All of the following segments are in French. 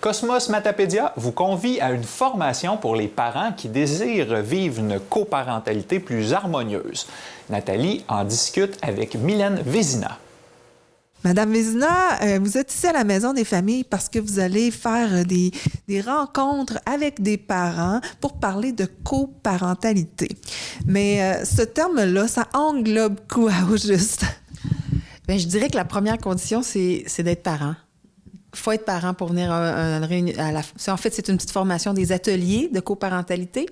Cosmos Matapédia vous convie à une formation pour les parents qui désirent vivre une coparentalité plus harmonieuse. Nathalie en discute avec Mylène Vézina. Madame Vézina, vous êtes ici à la Maison des familles parce que vous allez faire des rencontres avec des parents pour parler de coparentalité. Mais ce terme-là, ça englobe quoi au juste? Bien, je dirais que la première condition, c'est d'être parent. Il faut être parent pour venir à une réunion. En fait, c'est une petite formation des ateliers de coparentalité.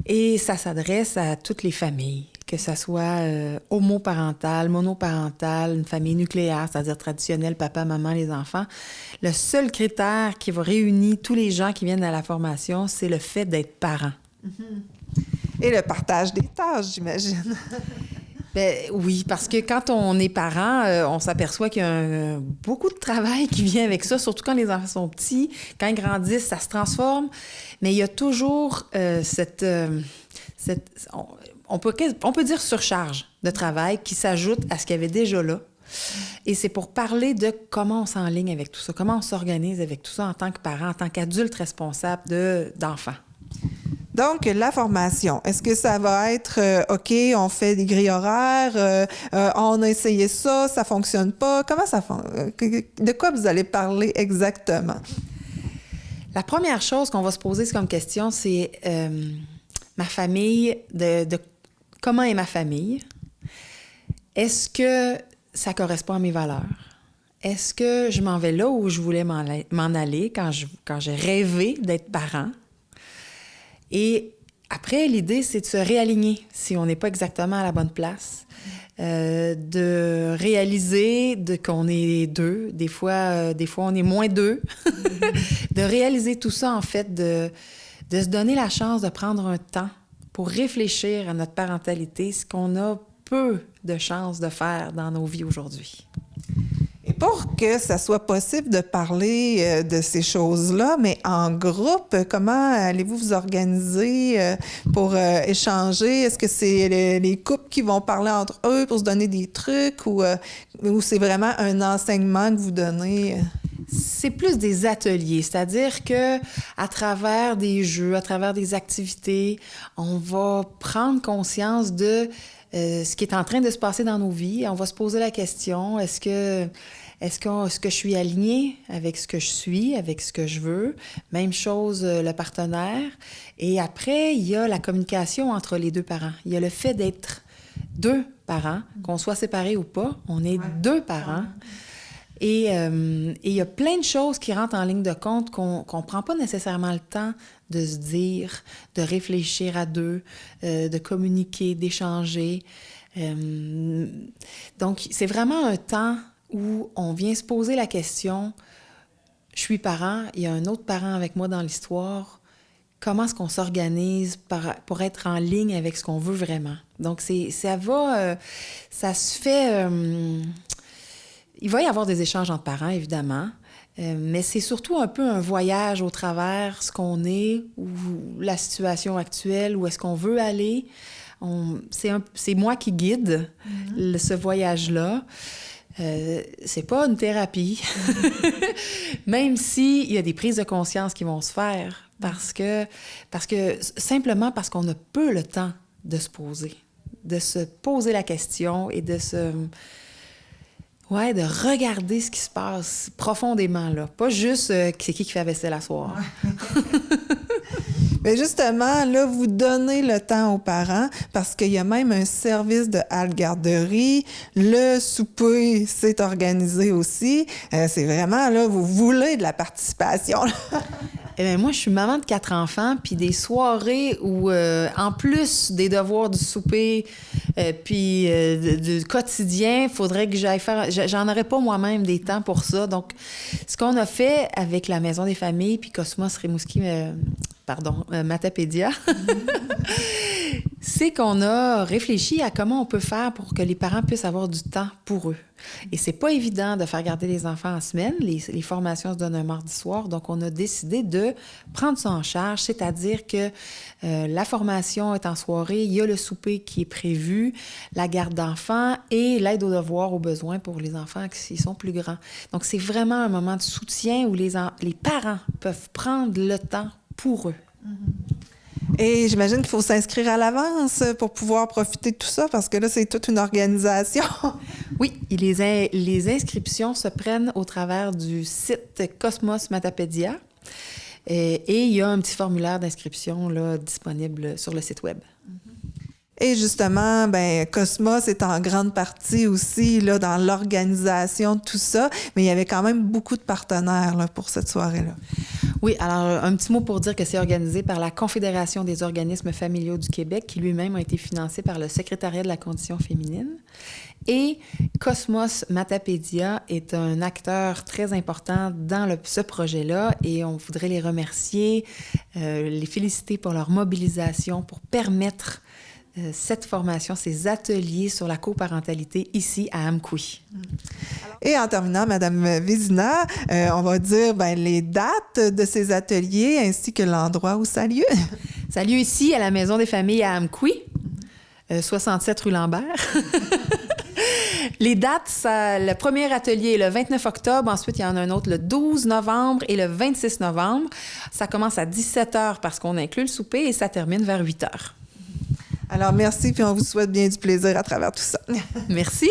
Et ça s'adresse à toutes les familles, que ce soit homoparentale, monoparentale, une famille nucléaire, c'est-à-dire traditionnelle, papa, maman, les enfants. Le seul critère qui va réunir tous les gens qui viennent à la formation, c'est le fait d'être parent. Et le partage des tâches, j'imagine. Bien, oui, parce que quand on est parent, on s'aperçoit qu'il y a beaucoup de travail qui vient avec ça, surtout quand les enfants sont petits. Quand ils grandissent, ça se transforme. Mais il y a toujours on peut dire surcharge de travail qui s'ajoute à ce qu'il y avait déjà là. Et c'est pour parler de comment on s'enligne avec tout ça, comment on s'organise avec tout ça en tant que parent, en tant qu'adulte responsable d'enfants. Donc, la formation, est-ce que ça va être, OK, on fait des grilles horaires, on a essayé ça, ça fonctionne pas? Comment ça fonctionne? De quoi vous allez parler exactement? La première chose qu'on va se poser comme question, c'est ma famille, comment est ma famille? Est-ce que ça correspond à mes valeurs? Est-ce que je m'en vais là où je voulais m'en aller quand j'ai rêvé d'être parent? Et après, l'idée, c'est de se réaligner si on n'est pas exactement à la bonne place, de réaliser qu'on est deux, des fois on est moins deux, de réaliser tout ça, en fait, de se donner la chance de prendre un temps pour réfléchir à notre parentalité, ce qu'on a peu de chance de faire dans nos vies aujourd'hui. Et pour que ça soit possible de parler de ces choses-là, mais en groupe, comment allez-vous vous organiser pour échanger? Est-ce que c'est les couples qui vont parler entre eux pour se donner des trucs ou c'est vraiment un enseignement que vous donnez? C'est plus des ateliers, c'est-à-dire que à travers des jeux, à travers des activités, on va prendre conscience de ce qui est en train de se passer dans nos vies. On va se poser la question, est-ce que je suis alignée avec ce que je suis, avec ce que je veux? Même chose, le partenaire. Et après, il y a la communication entre les deux parents. Il y a le fait d'être deux parents, qu'on soit séparés ou pas, on est deux parents. Et il y a plein de choses qui rentrent en ligne de compte qu'on ne prend pas nécessairement le temps de se dire, de réfléchir à deux, de communiquer, d'échanger. Donc, c'est vraiment un temps où on vient se poser la question, je suis parent, il y a un autre parent avec moi dans l'histoire, comment est-ce qu'on s'organise pour être en ligne avec ce qu'on veut vraiment? Donc, ça se fait... il va y avoir des échanges entre parents, évidemment, mais c'est surtout un peu un voyage au travers ce qu'on est ou la situation actuelle, où est-ce qu'on veut aller. C'est moi qui guide ce voyage-là. C'est pas une thérapie, même s'il y a des prises de conscience qui vont se faire, parce que simplement parce qu'on n'a peu le temps de se poser la question et de regarder ce qui se passe profondément, là. Pas juste c'est qui fait la vaisselle à soir. Mais justement, là, vous donnez le temps aux parents parce qu'il y a même un service de halte-garderie. Le souper, c'est organisé aussi. C'est vraiment, là, vous voulez de la participation. Eh bien, moi, je suis maman de 4 enfants, puis des soirées où, en plus des devoirs du souper, puis du quotidien, il faudrait que j'aille faire... J'en aurais pas moi-même des temps pour ça. Donc, ce qu'on a fait avec la Maison des familles, puis Cosmos Rimouski Matapédia, c'est qu'on a réfléchi à comment on peut faire pour que les parents puissent avoir du temps pour eux. Et c'est pas évident de faire garder les enfants en semaine. Les formations se donnent un mardi soir, donc on a décidé de prendre ça en charge, c'est-à-dire que la formation est en soirée, il y a le souper qui est prévu, la garde d'enfants et l'aide aux devoirs aux besoins pour les enfants qui sont plus grands. Donc c'est vraiment un moment de soutien où les parents peuvent prendre le temps pour eux. Et j'imagine qu'il faut s'inscrire à l'avance pour pouvoir profiter de tout ça, parce que là, c'est toute une organisation. Oui, les inscriptions se prennent au travers du site Cosmos Matapédia. Et il y a un petit formulaire d'inscription là, disponible sur le site web. Et justement, Cosmos est en grande partie aussi là, dans l'organisation de tout ça, mais il y avait quand même beaucoup de partenaires là, pour cette soirée-là. Oui, alors un petit mot pour dire que c'est organisé par la Confédération des organismes familiaux du Québec, qui lui-même a été financé par le Secrétariat de la condition féminine. Et Cosmos Matapédia est un acteur très important dans ce projet-là et on voudrait les remercier, les féliciter pour leur mobilisation pour permettre cette formation, ces ateliers sur la coparentalité ici à Amqui. Et en terminant, Madame Vézina, on va dire les dates de ces ateliers ainsi que l'endroit où ça a lieu. Ça a lieu ici à la Maison des familles à Amqui, 67 rue Lambert. Les dates, le premier atelier est le 29 octobre, ensuite il y en a un autre le 12 novembre et le 26 novembre. Ça commence à 17h parce qu'on inclut le souper et ça termine vers 8h. Alors merci, puis on vous souhaite bien du plaisir à travers tout ça. Merci.